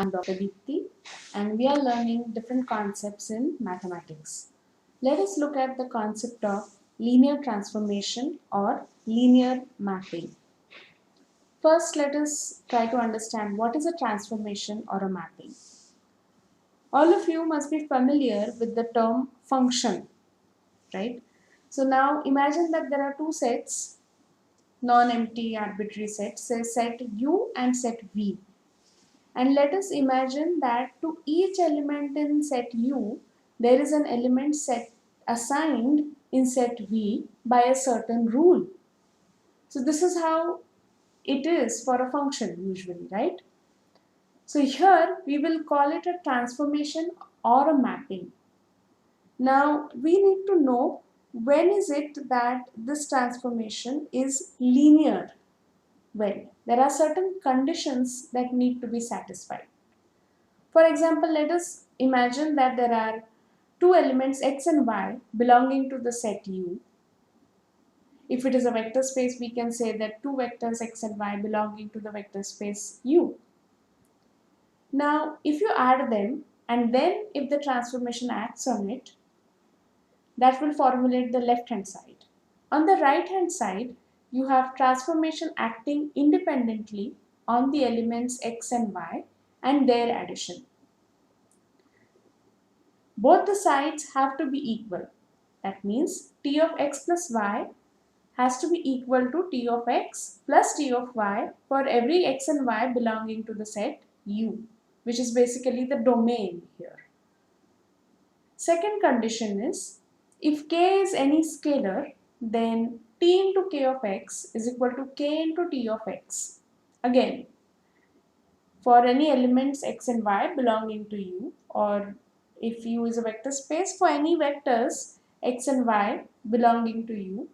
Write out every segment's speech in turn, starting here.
I'm Dr. Deepthi, and we are learning different concepts in mathematics. Let us look at the concept of linear transformation or linear mapping. First, let us try to understand what is a transformation or a mapping. All of you must be familiar with the term function, right? So now imagine that there are two sets, non-empty arbitrary sets, say set U and set V. And let us imagine that to each element in set U, there is an element set assigned in set V by a certain rule. So this is how it is for a function usually, right? So here we will call it a transformation or a mapping. Now we need to know when is it that this transformation is linear. Well, there are certain conditions that need to be satisfied. For example, let us imagine that there are two elements x and y belonging to the set U. If it is a vector space, we can say that two vectors x and y belonging to the vector space U. Now, if you add them and then if the transformation acts on it, that will formulate the left hand side. On the right hand side, you have transformation acting independently on the elements x and y and their addition. Both the sides have to be equal. That means t of x plus y has to be equal to t of x plus t of y for every x and y belonging to the set U, which is basically the domain here. Second condition is, if k is any scalar, then t into k of x is equal to k into t of x. Again, for any elements x and y belonging to U, or if U is a vector space, for any vectors x and y belonging to U,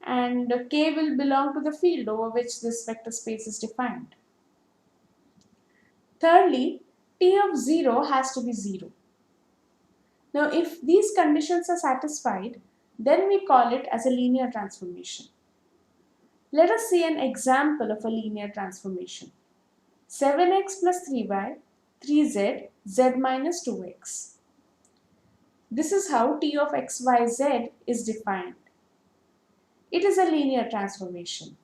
and k will belong to the field over which this vector space is defined. Thirdly, t of 0 has to be 0. Now if these conditions are satisfied, then we call it as a linear transformation. Let us see an example of a linear transformation. 7x plus 3y, 3z, z minus 2x. This is how t of xyz is defined. It is a linear transformation.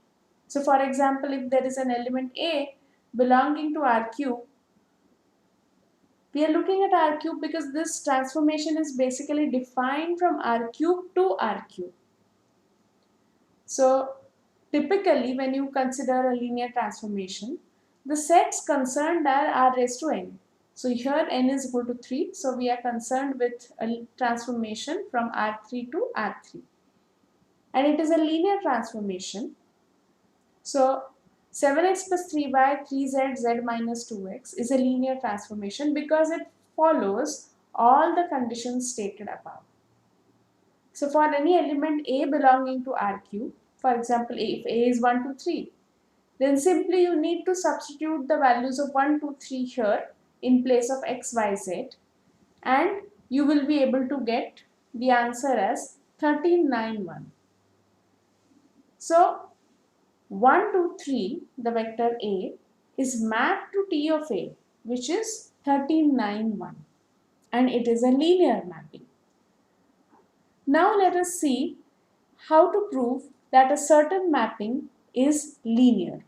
So for example, if there is an element A belonging to R cube, we are looking at R cube because this transformation is basically defined from R cube to R cube. So typically when you consider a linear transformation, the sets concerned are R raised to n. So here n is equal to 3. So we are concerned with a transformation from R3 to R3. And it is a linear transformation. So 7x plus 3y, 3z, z minus 2x is a linear transformation because it follows all the conditions stated above. So for any element A belonging to R cube, for example, if A is 1, 2, 3, then simply you need to substitute the values of 1, 2, 3 here in place of x, y, z, and you will be able to get the answer as 13, 9, 1. So 1, 2, 3, the vector A, is mapped to T of A, which is 13, 9, 1, and it is a linear mapping. Now let us see how to prove that a certain mapping is linear.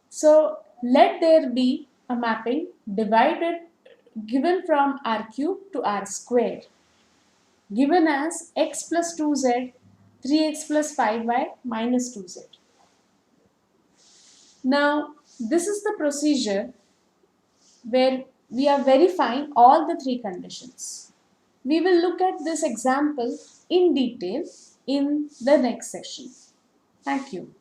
So let there be a mapping given from R cube to R square, given as x plus 2z, 3x plus 5y minus 2z. Now this is the procedure where we are verifying all the three conditions. We will look at this example in detail in the next session. Thank you.